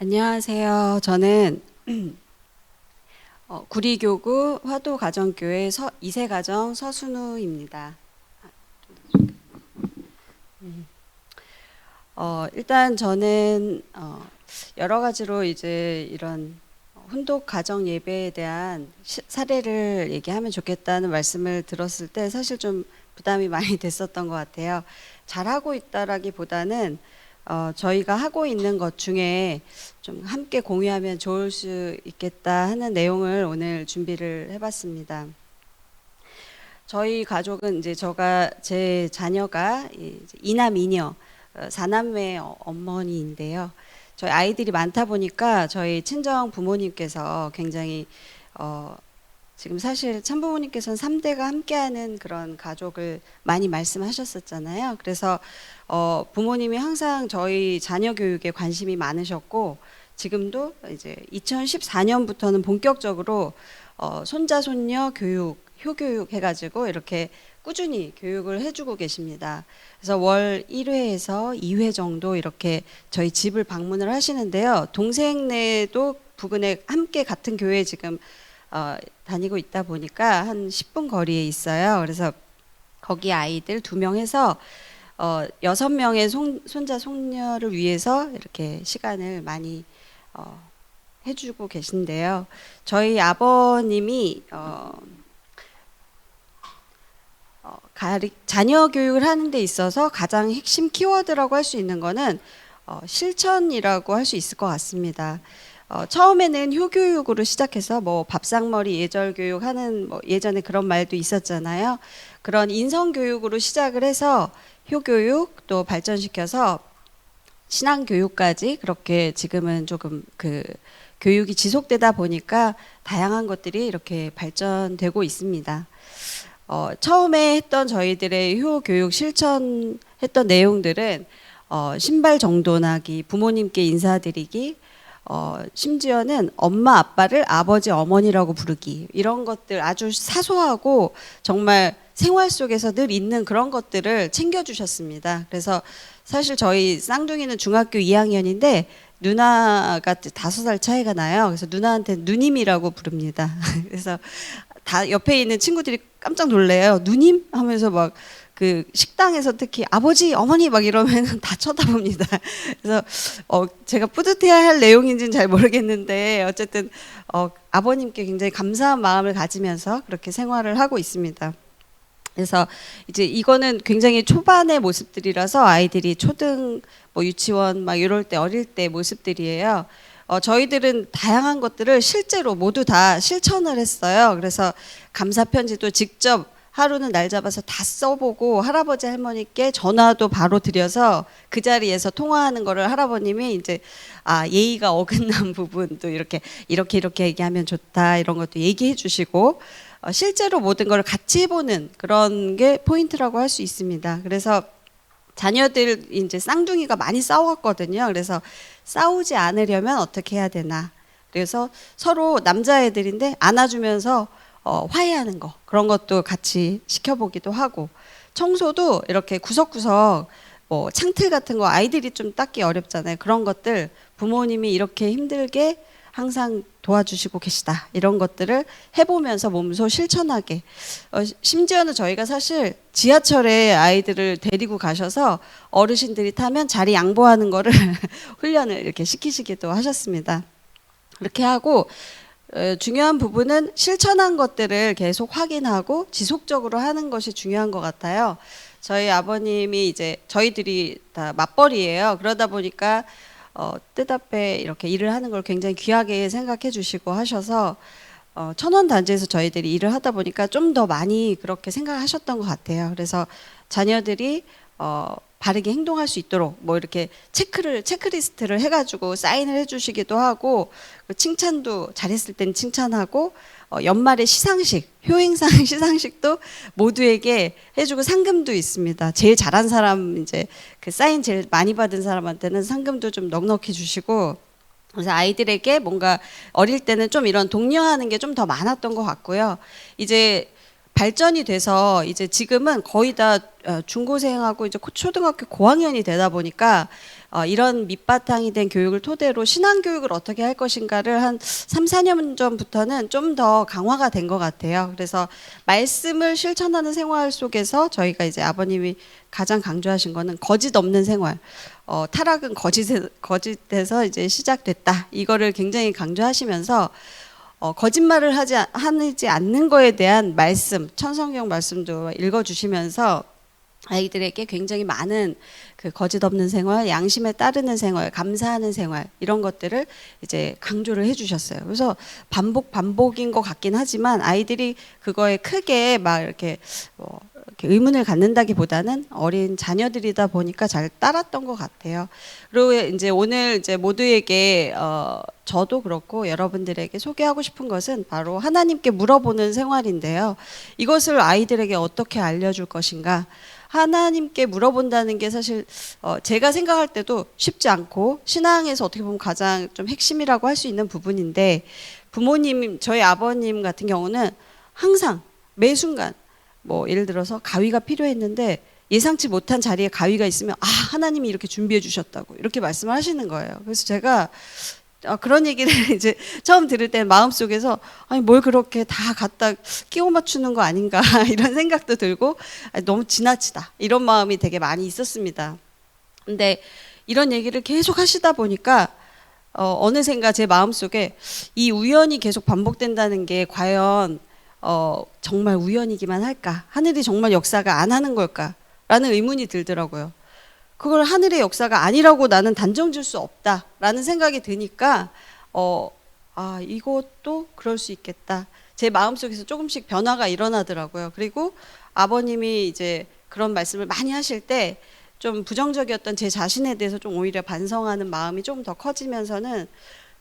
안녕하세요. 저는 구리교구 화도가정교회 2세 가정 서순우입니다. 일단 저는 여러 가지로 이제 이런 혼독 가정 예배에 대한 사례를 얘기하면 좋겠다는 말씀을 들었을 때 사실 좀 부담이 많이 됐었던 것 같아요. 잘하고 있다라기보다는 저희가 하고 있는 것 중에 좀 함께 공유하면 좋을 수 있겠다 하는 내용을 오늘 준비를 해봤습니다. 저희 가족은 이제 제 자녀가 이남 이녀, 사남매 어머니인데요. 저희 아이들이 많다 보니까 저희 친정 부모님께서 굉장히 지금 사실 참부모님께서는 3대가 함께하는 그런 가족을 많이 말씀하셨었잖아요. 그래서 부모님이 항상 저희 자녀 교육에 관심이 많으셨고 지금도 이제 2014년부터는 본격적으로 손자 손녀 교육, 효교육 해가지고 이렇게 꾸준히 교육을 해주고 계십니다. 그래서 월 1회에서 2회 정도 이렇게 저희 집을 방문을 하시는데요. 동생네도 부근에 함께 같은 교회에 지금 다니고 있다 보니까 한 10분 거리에 있어요. 그래서 거기 아이들 2명 해서 6명의 손자 손녀를 위해서 이렇게 시간을 많이 해주고 계신데요. 저희 아버님이 자녀 교육을 하는 데 있어서 가장 핵심 키워드라고 할 수 있는 거는 실천이라고 할 수 있을 것 같습니다. 처음에는 효교육으로 시작해서 뭐 밥상머리 예절 교육하는 뭐 예전에 그런 말도 있었잖아요. 그런 인성 교육으로 시작을 해서 효교육 또 발전시켜서 신앙 교육까지 그렇게 지금은 조금 그 교육이 지속되다 보니까 다양한 것들이 이렇게 발전되고 있습니다. 처음에 했던 저희들의 효교육 실천했던 내용들은 신발 정돈하기, 부모님께 인사드리기, 심지어는 엄마 아빠를 아버지 어머니라고 부르기, 이런 것들 아주 사소하고 정말 생활 속에서 늘 있는 그런 것들을 챙겨주셨습니다. 그래서 사실 저희 쌍둥이는 중학교 2학년인데 누나가 5살 차이가 나요. 그래서 누나한테 누님이라고 부릅니다. 그래서 다 옆에 있는 친구들이 깜짝 놀래요. 누님? 하면서 막 그 식당에서 특히 아버지, 어머니 막 이러면 다 쳐다봅니다. 그래서 제가 뿌듯해야 할 내용인지는 잘 모르겠는데 어쨌든 아버님께 굉장히 감사한 마음을 가지면서 그렇게 생활을 하고 있습니다. 그래서 이제 이거는 굉장히 초반의 모습들이라서 아이들이 초등, 뭐 유치원 막 이럴 때 어릴 때 모습들이에요. 저희들은 다양한 것들을 실제로 모두 다 실천을 했어요. 그래서 감사 편지도 직접 하루는 날 잡아서 다 써보고 할아버지 할머니께 전화도 바로 드려서 그 자리에서 통화하는 거를 할아버님이 이제 예의가 어긋난 부분도 이렇게 얘기하면 좋다 이런 것도 얘기해 주시고 실제로 모든 걸 같이 해보는 그런 게 포인트라고 할 수 있습니다. 그래서 자녀들 이제 쌍둥이가 많이 싸웠거든요. 그래서 싸우지 않으려면 어떻게 해야 되나. 그래서 서로 남자애들인데 안아주면서 화해하는 거 그런 것도 같이 시켜보기도 하고 청소도 이렇게 구석구석 뭐 창틀 같은 거 아이들이 좀 닦기 어렵잖아요. 그런 것들 부모님이 이렇게 힘들게 항상 도와주시고 계시다 이런 것들을 해보면서 몸소 실천하게 심지어는 저희가 사실 지하철에 아이들을 데리고 가셔서 어르신들이 타면 자리 양보하는 거를 훈련을 이렇게 시키시기도 하셨습니다. 그렇게 하고 중요한 부분은 실천한 것들을 계속 확인하고 지속적으로 하는 것이 중요한 것 같아요. 저희 아버님이 이제 저희들이 다 맞벌이에요. 그러다 보니까 뜻앞에 이렇게 일을 하는 걸 굉장히 귀하게 생각해 주시고 하셔서 천원단지에서 저희들이 일을 하다 보니까 좀 더 많이 그렇게 생각하셨던 것 같아요. 그래서 자녀들이 바르게 행동할 수 있도록 뭐 이렇게 체크리스트를 해가지고 사인을 해주시기도 하고 칭찬도 잘했을 땐 칭찬하고 연말에 시상식, 효행상 시상식도 모두에게 해주고 상금도 있습니다. 제일 잘한 사람 이제 그 사인 제일 많이 받은 사람한테는 상금도 좀 넉넉히 주시고 그래서 아이들에게 뭔가 어릴 때는 좀 이런 독려하는 게 좀 더 많았던 것 같고요. 이제 발전이 돼서 이제 지금은 거의 다 중고생하고 이제 초등학교 고학년이 되다 보니까 이런 밑바탕이 된 교육을 토대로 신앙 교육을 어떻게 할 것인가를 한 3, 4년 전부터는 좀 더 강화가 된 것 같아요. 그래서 말씀을 실천하는 생활 속에서 저희가 이제 아버님이 가장 강조하신 거는 거짓 없는 생활. 타락은 거짓에서 이제 시작됐다. 이거를 굉장히 강조하시면서 거짓말을 하지 않는 거에 대한 말씀, 천성경 말씀도 읽어주시면서 아이들에게 굉장히 많은 그 거짓 없는 생활, 양심에 따르는 생활, 감사하는 생활 이런 것들을 이제 강조를 해주셨어요. 그래서 반복인 것 같긴 하지만 아이들이 그거에 크게 막 이렇게 이렇게 의문을 갖는다기보다는 어린 자녀들이다 보니까 잘 따랐던 것 같아요. 그리고 이제 오늘 이제 모두에게 저도 그렇고 여러분들에게 소개하고 싶은 것은 바로 하나님께 물어보는 생활인데요. 이것을 아이들에게 어떻게 알려줄 것인가? 하나님께 물어본다는 게 사실 제가 생각할 때도 쉽지 않고 신앙에서 어떻게 보면 가장 좀 핵심이라고 할 수 있는 부분인데 부모님, 저희 아버님 같은 경우는 항상 매 순간 뭐 예를 들어서 가위가 필요했는데 예상치 못한 자리에 가위가 있으면 하나님이 이렇게 준비해 주셨다고 이렇게 말씀을 하시는 거예요. 그래서 제가 그런 얘기를 이제 처음 들을 때 마음속에서 아니 뭘 그렇게 다 갖다 끼워 맞추는 거 아닌가 이런 생각도 들고 너무 지나치다 이런 마음이 되게 많이 있었습니다. 근데 이런 얘기를 계속 하시다 보니까 어느샌가 제 마음속에 이 우연이 계속 반복된다는 게 과연 정말 우연이기만 할까? 하늘이 정말 역사가 안 하는 걸까? 라는 의문이 들더라고요. 그걸 하늘의 역사가 아니라고 나는 단정 지을 수 없다라는 생각이 드니까 이것도 그럴 수 있겠다. 제 마음속에서 조금씩 변화가 일어나더라고요. 그리고 아버님이 이제 그런 말씀을 많이 하실 때 좀 부정적이었던 제 자신에 대해서 좀 오히려 반성하는 마음이 좀 더 커지면서는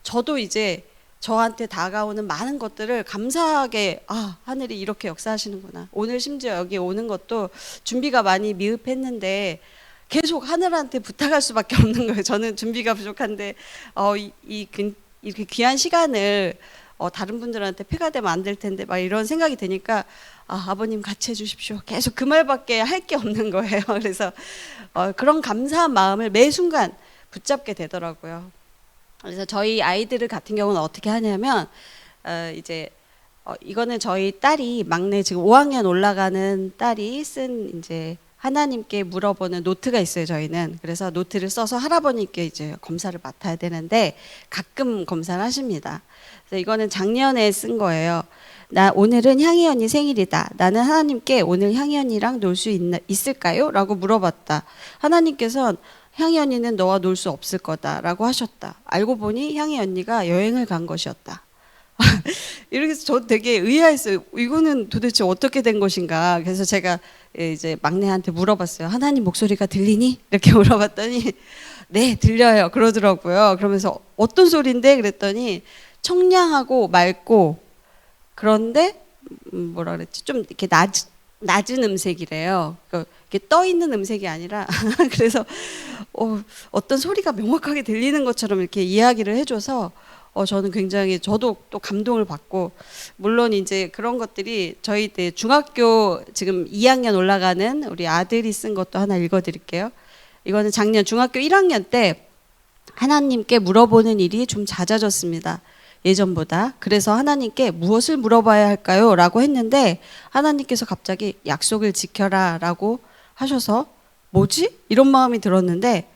저도 이제 저한테 다가오는 많은 것들을 감사하게 하늘이 이렇게 역사하시는구나. 오늘 심지어 여기 오는 것도 준비가 많이 미흡했는데 계속 하늘한테 부탁할 수밖에 없는 거예요. 저는 준비가 부족한데 이렇게 귀한 시간을 다른 분들한테 폐가 되면 안 될 텐데 막 이런 생각이 드니까 아버님 같이 해주십시오. 계속 그 말밖에 할 게 없는 거예요. 그래서 그런 감사한 마음을 매 순간 붙잡게 되더라고요. 그래서 저희 아이들 같은 경우는 어떻게 하냐면 이제 이거는 저희 딸이 막내 지금 5학년 올라가는 딸이 쓴 이제 하나님께 물어보는 노트가 있어요. 저희는 그래서 노트를 써서 할아버님께 이제 검사를 맡아야 되는데 가끔 검사를 하십니다. 그래서 이거는 작년에 쓴 거예요. 오늘은 향이 언니 생일이다. 나는 하나님께 오늘 향이 언니랑 놀 수 있을까요? 라고 물어봤다. 하나님께서는 향이 언니는 너와 놀 수 없을 거다라고 하셨다. 알고 보니 향이 언니가 여행을 간 것이었다. 이렇게 해서 저 되게 의아했어요. 이거는 도대체 어떻게 된 것인가. 그래서 제가 이제 막내한테 물어봤어요. 하나님 목소리가 들리니? 이렇게 물어봤더니 네 들려요 그러더라고요. 그러면서 어떤 소리인데? 그랬더니 청량하고 맑고 그런데 뭐라 그랬지? 좀 이렇게 낮은 음색이래요. 이렇게 떠 있는 음색이 아니라 그래서 어떤 소리가 명확하게 들리는 것처럼 이렇게 이야기를 해줘서 저는 굉장히 저도 또 감동을 받고 물론 이제 그런 것들이 저희 때 중학교 지금 2학년 올라가는 우리 아들이 쓴 것도 하나 읽어드릴게요. 이거는 작년 중학교 1학년 때 하나님께 물어보는 일이 좀 잦아졌습니다. 예전보다. 그래서 하나님께 무엇을 물어봐야 할까요? 라고 했는데 하나님께서 갑자기 약속을 지켜라 라고 하셔서 뭐지? 이런 마음이 들었는데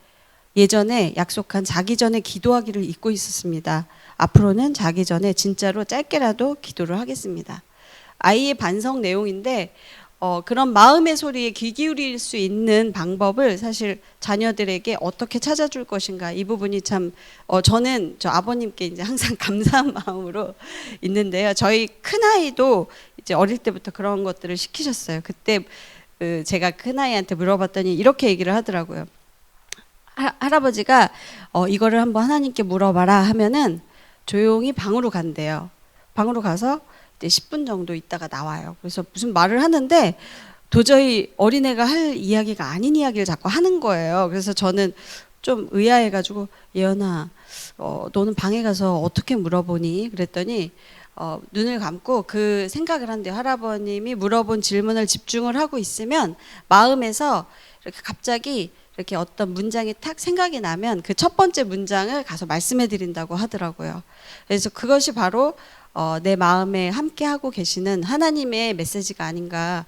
예전에 약속한 자기 전에 기도하기를 잊고 있었습니다. 앞으로는 자기 전에 진짜로 짧게라도 기도를 하겠습니다. 아이의 반성 내용인데 그런 마음의 소리에 귀 기울일 수 있는 방법을 사실 자녀들에게 어떻게 찾아줄 것인가 이 부분이 참 저는 저 아버님께 이제 항상 감사한 마음으로 있는데요. 저희 큰 아이도 이제 어릴 때부터 그런 것들을 시키셨어요. 그때 제가 큰 아이한테 물어봤더니 이렇게 얘기를 하더라고요. 할아버지가 이거를 한번 하나님께 물어봐라 하면은 조용히 방으로 간대요. 방으로 가서 이제 10분 정도 있다가 나와요. 그래서 무슨 말을 하는데 도저히 어린애가 할 이야기가 아닌 이야기를 자꾸 하는 거예요. 그래서 저는 좀 의아해가지고 예언아, 너는 방에 가서 어떻게 물어보니? 그랬더니 눈을 감고 그 생각을 한대요. 할아버님이 물어본 질문을 집중을 하고 있으면 마음에서 이렇게 갑자기 이렇게 어떤 문장이 탁 생각이 나면 그 첫 번째 문장을 가서 말씀해 드린다고 하더라고요. 그래서 그것이 바로 내 마음에 함께 하고 계시는 하나님의 메시지가 아닌가,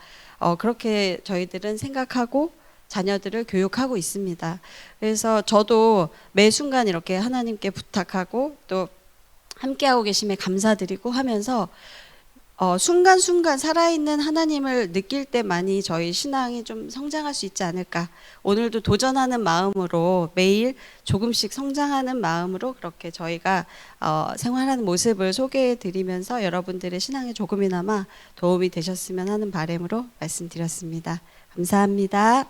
그렇게 저희들은 생각하고 자녀들을 교육하고 있습니다. 그래서 저도 매 순간 이렇게 하나님께 부탁하고 또 함께하고 계심에 감사드리고 하면서 순간순간 살아있는 하나님을 느낄 때만이 저희 신앙이 좀 성장할 수 있지 않을까. 오늘도 도전하는 마음으로 매일 조금씩 성장하는 마음으로 그렇게 저희가 생활하는 모습을 소개해 드리면서 여러분들의 신앙에 조금이나마 도움이 되셨으면 하는 바람으로 말씀드렸습니다. 감사합니다.